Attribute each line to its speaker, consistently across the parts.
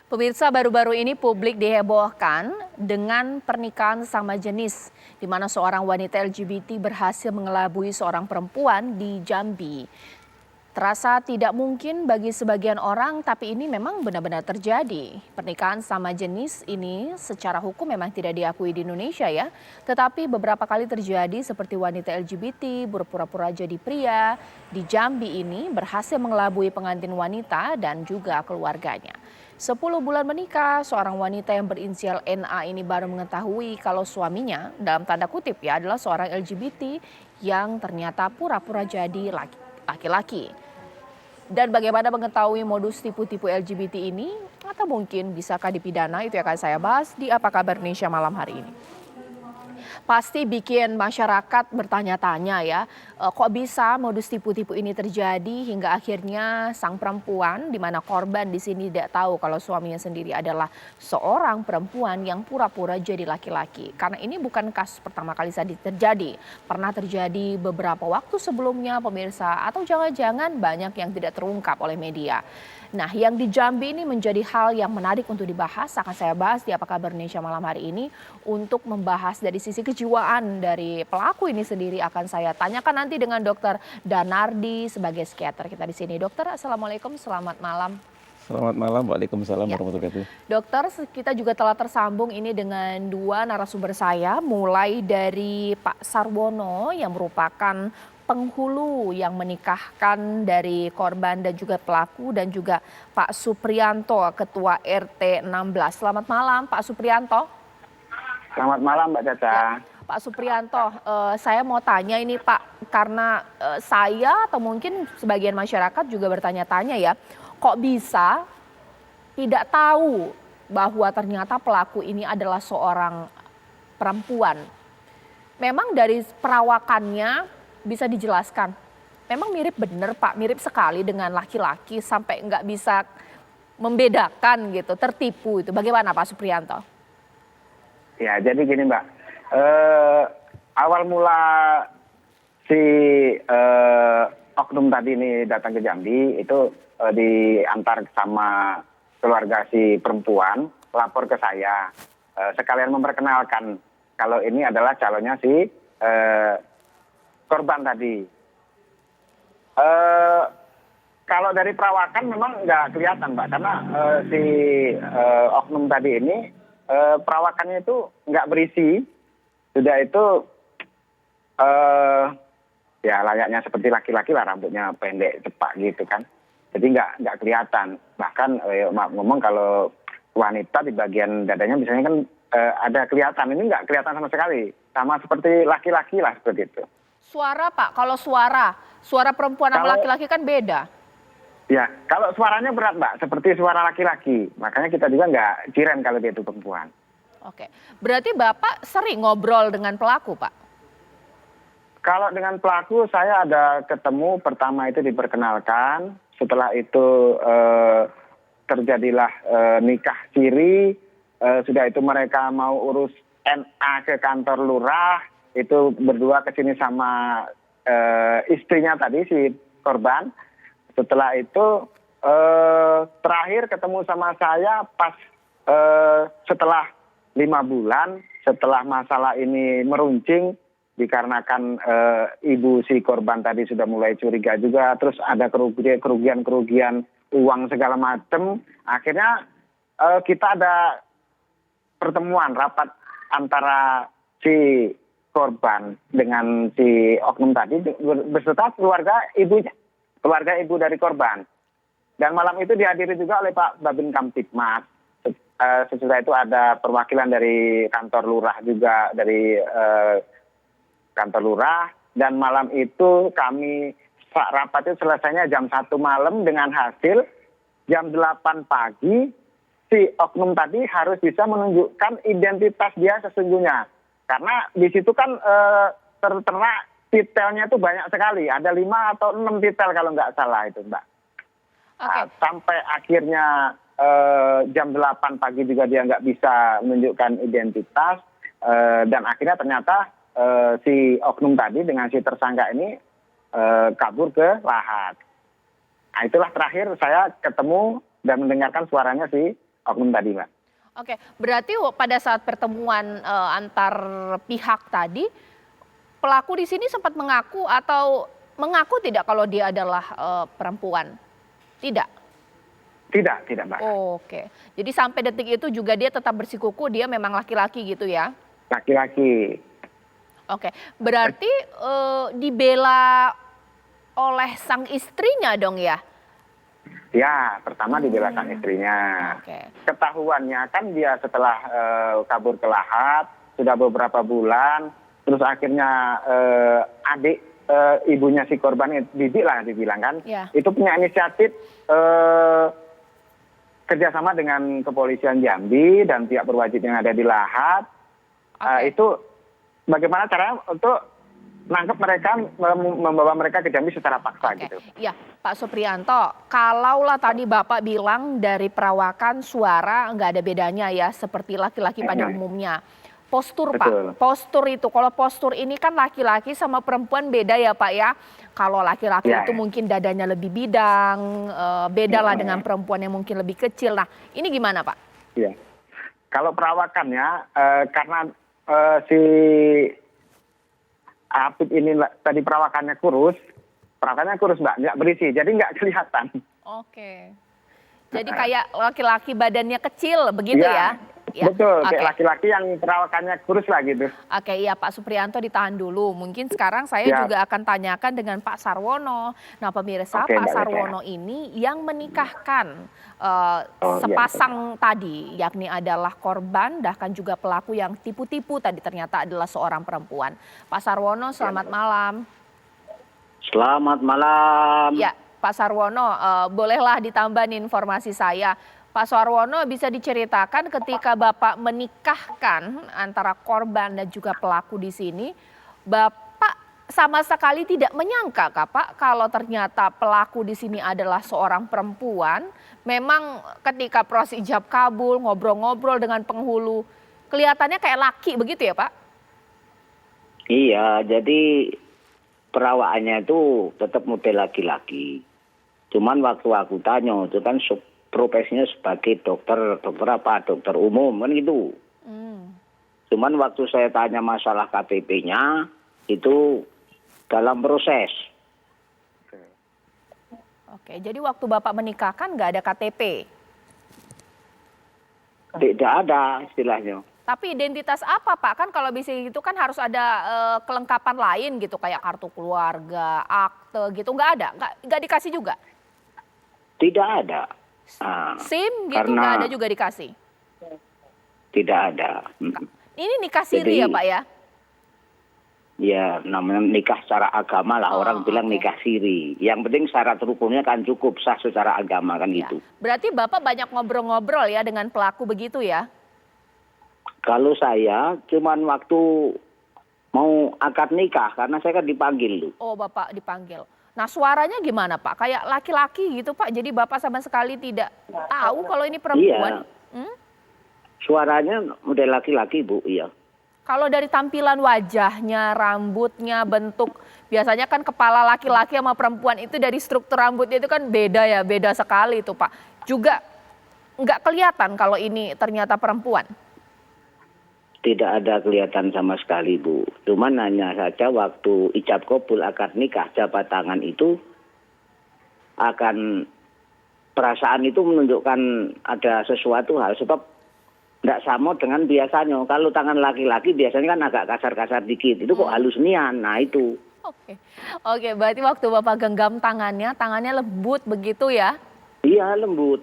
Speaker 1: Pemirsa, baru-baru ini publik dihebohkan dengan pernikahan sesama jenis, di mana seorang wanita LGBT berhasil mengelabui seorang perempuan di Jambi. Terasa tidak mungkin bagi sebagian orang, tapi ini memang benar-benar terjadi. Pernikahan sama jenis ini secara hukum memang tidak diakui di Indonesia ya. Tetapi beberapa kali terjadi seperti wanita LGBT berpura-pura jadi pria di Jambi ini berhasil mengelabui pengantin wanita dan juga keluarganya. 10 bulan menikah, seorang wanita yang berinisial NA ini baru mengetahui kalau suaminya, dalam tanda kutip ya, adalah seorang LGBT yang ternyata pura-pura jadi laki-laki. Dan bagaimana mengetahui modus tipu-tipu LGBT ini? Atau mungkin bisakah dipidana? Itu yang akan saya bahas di Apa Kabar Indonesia malam hari ini. Pasti bikin masyarakat bertanya-tanya ya, kok bisa modus tipu-tipu ini terjadi hingga akhirnya sang perempuan, di mana korban di sini tidak tahu kalau suaminya sendiri adalah seorang perempuan yang pura-pura jadi laki-laki. Karena ini bukan kasus pertama kali terjadi, pernah terjadi beberapa waktu sebelumnya pemirsa, atau jangan-jangan banyak yang tidak terungkap oleh media. Nah, yang di Jambi ini menjadi hal yang menarik untuk dibahas. Akan saya bahas di Apa Kabar Indonesia malam hari ini. Untuk membahas dari sisi kejiwaan dari pelaku ini sendiri akan saya tanyakan nanti dengan Dokter Danardi sebagai psikiater kita di sini. Dokter, assalamualaikum, selamat malam.
Speaker 2: Selamat malam, waalaikumsalam warahmatullahi wabarakatuh.
Speaker 1: Dokter, kita juga telah tersambung ini dengan dua narasumber saya, mulai dari Pak Sarwono yang merupakan penghulu yang menikahkan dari korban dan juga pelaku, dan juga Pak Suprianto, Ketua RT 16. Selamat malam Pak Suprianto.
Speaker 3: Selamat malam Mbak Caca.
Speaker 1: Ya, Pak Suprianto, saya mau tanya ini Pak, karena saya atau mungkin sebagian masyarakat juga bertanya-tanya ya, kok bisa tidak tahu bahwa ternyata pelaku ini adalah seorang perempuan. Memang dari perawakannya bisa dijelaskan, memang mirip bener Pak, mirip sekali dengan laki-laki sampai nggak bisa membedakan gitu, tertipu itu. Bagaimana Pak Suprianto?
Speaker 3: Ya, jadi gini Mbak, awal mula si oknum tadi ini datang ke Jambi itu diantar sama keluarga si perempuan, lapor ke saya, sekalian memperkenalkan kalau ini adalah calonnya si korban tadi. Kalau dari perawakan memang nggak kelihatan Mbak, karena si oknum tadi ini perawakannya itu nggak berisi, sudah itu ya layaknya seperti laki-laki lah, rambutnya pendek cepak gitu kan, jadi nggak kelihatan. Bahkan ngomong kalau wanita di bagian dadanya biasanya kan ada kelihatan, ini nggak kelihatan sama sekali, sama seperti laki-laki lah seperti itu.
Speaker 1: Suara Pak, kalau suara perempuan sama laki-laki kan beda.
Speaker 3: Ya, kalau suaranya berat Mbak, seperti suara laki-laki. Makanya kita juga nggak jiran kalau dia itu perempuan.
Speaker 1: Oke, berarti Bapak sering ngobrol dengan pelaku Pak?
Speaker 3: Kalau dengan pelaku saya ada ketemu, pertama itu diperkenalkan. Setelah itu terjadilah nikah siri. Sudah itu mereka mau urus NA ke kantor lurah. Itu berdua kesini sama istrinya tadi, si korban. Setelah itu terakhir ketemu sama saya pas setelah 5 bulan, setelah masalah ini meruncing, dikarenakan ibu si korban tadi sudah mulai curiga juga, terus ada kerugian uang segala macam. Akhirnya kita ada pertemuan rapat antara si korban dengan si oknum tadi beserta keluarga ibu dari korban. Dan malam itu dihadiri juga oleh Pak Babin Kamtibmas. Sesudah itu ada perwakilan dari kantor lurah juga, dari kantor lurah. Dan malam itu kami rapat itu selesainya jam 1 malam dengan hasil jam 8 pagi si oknum tadi harus bisa menunjukkan identitas dia sesungguhnya. Karena di situ kan tertera detailnya itu banyak sekali, ada 5 atau 6 detail kalau nggak salah itu Mbak.
Speaker 1: Okay.
Speaker 3: Sampai akhirnya jam 8 pagi juga dia nggak bisa menunjukkan identitas, dan akhirnya ternyata si oknum tadi dengan si tersangka ini kabur ke Lahat. Nah itulah terakhir saya ketemu dan mendengarkan suaranya si oknum tadi, Mbak.
Speaker 1: Oke, berarti pada saat pertemuan antar pihak tadi, pelaku di sini sempat mengaku atau mengaku tidak kalau dia adalah perempuan? Tidak?
Speaker 3: Tidak, Mbak.
Speaker 1: Oke, jadi sampai detik itu juga dia tetap bersikuku dia memang laki-laki gitu ya?
Speaker 3: Laki-laki.
Speaker 1: Oke, berarti dibela oleh sang istrinya dong ya?
Speaker 3: Ya, pertama dibelakan istrinya.
Speaker 1: Oke.
Speaker 3: Ketahuannya kan dia setelah kabur ke Lahat, sudah beberapa bulan, terus akhirnya adik ibunya si korban, Bibi lah dibilang kan,
Speaker 1: Ya.
Speaker 3: itu punya inisiatif kerjasama dengan kepolisian Jambi dan pihak berwajib yang ada di Lahat.
Speaker 1: Oke.
Speaker 3: Itu bagaimana caranya untuk nangkep mereka, membawa mereka ke Jambi secara paksa
Speaker 1: Oke,
Speaker 3: gitu.
Speaker 1: ya Pak Suprianto, kalaulah tadi Bapak bilang dari perawakan suara nggak ada bedanya ya seperti laki-laki pada umumnya. Postur
Speaker 3: Betul.
Speaker 1: Pak, postur itu, kalau postur ini kan laki-laki sama perempuan beda ya Pak ya. Kalau laki-laki
Speaker 3: Ya,
Speaker 1: itu
Speaker 3: ya.
Speaker 1: mungkin dadanya lebih bidang, beda lah dengan perempuan yang mungkin lebih kecil. Nah ini gimana Pak?
Speaker 3: Iya. Kalau perawakannya, karena si Apit ini tadi perawakannya kurus Mbak, nggak berisi, jadi nggak kelihatan.
Speaker 1: Oke, jadi kayak laki-laki badannya kecil begitu ya? Ya,
Speaker 3: Betul,
Speaker 1: oke.
Speaker 3: kayak laki-laki yang perawakannya kurus lah gitu.
Speaker 1: Oke, iya Pak Suprianto ditahan dulu. Mungkin sekarang saya
Speaker 3: Siap.
Speaker 1: juga akan tanyakan dengan Pak Sarwono. Nah pemirsa,
Speaker 3: Oke,
Speaker 1: Pak
Speaker 3: Mbak
Speaker 1: Sarwono ini yang menikahkan
Speaker 3: iya,
Speaker 1: sepasang tadi, yakni adalah korban, bahkan juga pelaku yang tipu-tipu tadi ternyata adalah seorang perempuan. Pak Sarwono, selamat malam.
Speaker 4: Selamat malam.
Speaker 1: Ya, Pak Sarwono, bolehlah ditambah nih informasi saya. Pak Sarwono bisa diceritakan ketika Bapak menikahkan antara korban dan juga pelaku di sini, Bapak sama sekali tidak menyangka kah Pak kalau ternyata pelaku di sini adalah seorang perempuan. Memang ketika proses ijab kabul, ngobrol-ngobrol dengan penghulu, kelihatannya kayak laki begitu ya Pak?
Speaker 4: Iya, jadi perawaannya itu tetap model laki-laki. Cuman waktu aku tanya, itu kan profesinya sebagai dokter umum kan gitu. Cuman waktu saya tanya masalah KTP-nya, itu dalam proses.
Speaker 1: Oke, jadi waktu Bapak menikahkan nggak ada KTP?
Speaker 4: Tidak ada istilahnya.
Speaker 1: Tapi identitas apa Pak? Kan kalau bisa gitu kan harus ada kelengkapan lain gitu kayak kartu keluarga, akte gitu, nggak ada? Nggak dikasih juga?
Speaker 4: Tidak ada.
Speaker 1: SIM gitu
Speaker 4: karena
Speaker 1: nggak ada juga dikasih?
Speaker 4: Tidak ada.
Speaker 1: Ini nikah siri ya
Speaker 4: Jadi,
Speaker 1: Pak ya?
Speaker 4: Ya, namanya nikah secara agama lah.
Speaker 1: Oh,
Speaker 4: Orang bilang
Speaker 1: oke.
Speaker 4: nikah siri. Yang penting syarat rukunnya kan cukup sah secara agama kan
Speaker 1: Ya.
Speaker 4: gitu.
Speaker 1: Berarti Bapak banyak ngobrol-ngobrol ya dengan pelaku begitu ya?
Speaker 4: Kalau saya cuman waktu mau akad nikah, karena saya kan dipanggil tuh.
Speaker 1: Oh Bapak dipanggil. Nah suaranya gimana Pak? Kayak laki-laki gitu Pak, jadi Bapak sama sekali tidak tahu kalau ini perempuan?
Speaker 4: Iya. Suaranya model laki-laki Bu, iya.
Speaker 1: Kalau dari tampilan wajahnya, rambutnya, bentuk, biasanya kan kepala laki-laki sama perempuan itu dari struktur rambutnya itu kan beda ya, beda sekali itu Pak. Juga nggak kelihatan kalau ini ternyata perempuan.
Speaker 4: Tidak ada kelihatan sama sekali Bu. Cuman hanya saja waktu ijab kabul akad nikah jabat tangan itu akan perasaan itu menunjukkan ada sesuatu hal sebab tidak sama dengan biasanya. Kalau tangan laki-laki biasanya kan agak kasar-kasar dikit. Itu kok halus nian. Nah itu.
Speaker 1: Oke, berarti waktu Bapak genggam tangannya lembut begitu ya?
Speaker 4: Iya lembut.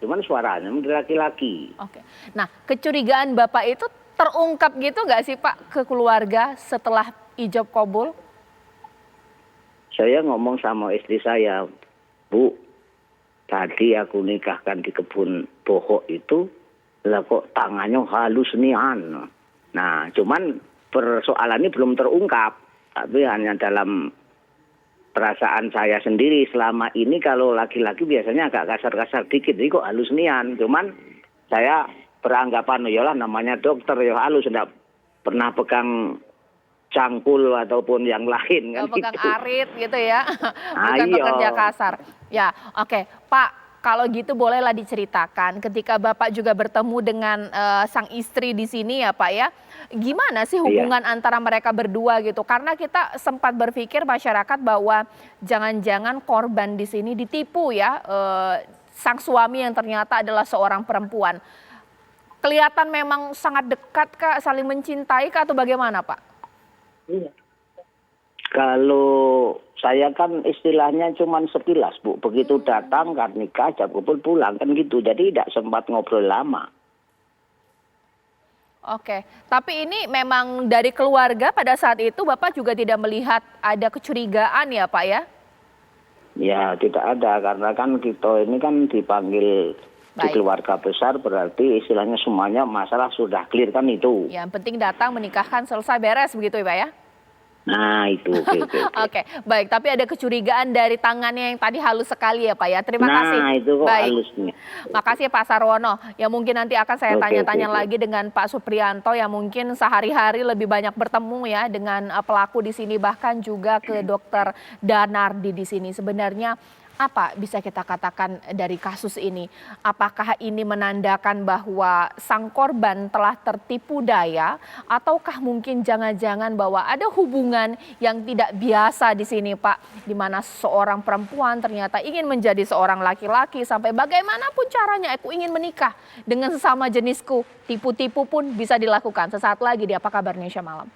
Speaker 4: Cuman suaranya model laki-laki.
Speaker 1: Oke. Nah, kecurigaan Bapak itu terungkap gitu nggak sih Pak ke keluarga setelah ijab kabul?
Speaker 4: Saya ngomong sama istri saya, Bu, tadi aku nikahkan di kebun bohok itu, lah kok tangannya halus nian. Nah, cuman persoalan ini belum terungkap, tapi hanya dalam perasaan saya sendiri selama ini kalau laki-laki biasanya agak kasar-kasar dikit, jadi kok halus nian. Cuman saya beranggapan yalah namanya dokter ya halus, tidak pernah pegang cangkul ataupun yang lain kan
Speaker 1: Nggak pegang
Speaker 4: gitu.
Speaker 1: arit gitu ya,
Speaker 4: Ah,
Speaker 1: bukan
Speaker 4: iya.
Speaker 1: pekerja kasar. Ya, oke Pak, kalau gitu bolehlah diceritakan ketika Bapak juga bertemu dengan sang istri di sini ya Pak ya. Gimana sih hubungan antara mereka berdua gitu? Karena kita sempat berpikir masyarakat bahwa jangan-jangan korban di sini ditipu ya, sang suami yang ternyata adalah seorang perempuan. Kelihatan memang sangat dekat kah, saling mencintai kah atau bagaimana Pak?
Speaker 4: Kalau saya kan istilahnya cuma sekilas, Bu. Begitu datang kan nikah, jam kumpul pulang kan gitu. Jadi tidak sempat ngobrol lama.
Speaker 1: Oke, tapi ini memang dari keluarga pada saat itu Bapak juga tidak melihat ada kecurigaan ya Pak ya?
Speaker 4: Ya tidak ada, karena kan kita ini kan dipanggil di
Speaker 1: Baik.
Speaker 4: keluarga besar, berarti istilahnya semuanya masalah sudah clear kan itu.
Speaker 1: Yang penting datang, menikahkan, selesai, beres begitu ya Pak ya?
Speaker 4: Nah itu, oke.
Speaker 1: Oke, baik. Tapi ada kecurigaan dari tangannya yang tadi halus sekali ya Pak ya. Terima kasih.
Speaker 4: Nah itu kok
Speaker 1: Baik.
Speaker 4: halusnya.
Speaker 1: Makasih Pak Sarwono. Ya mungkin nanti akan saya
Speaker 4: Oke,
Speaker 1: tanya-tanya
Speaker 4: oke.
Speaker 1: lagi dengan Pak Supriyanto yang mungkin sehari-hari lebih banyak bertemu ya dengan pelaku di sini, bahkan juga ke Dokter Danardi di sini. Sebenarnya apa bisa kita katakan dari kasus ini? Apakah ini menandakan bahwa sang korban telah tertipu daya, ataukah mungkin jangan-jangan bahwa ada hubungan yang tidak biasa di sini Pak, di mana seorang perempuan ternyata ingin menjadi seorang laki-laki sampai bagaimanapun caranya aku ingin menikah dengan sesama jenisku, tipu-tipu pun bisa dilakukan. Sesaat lagi di Apa Kabar Indonesia Malam.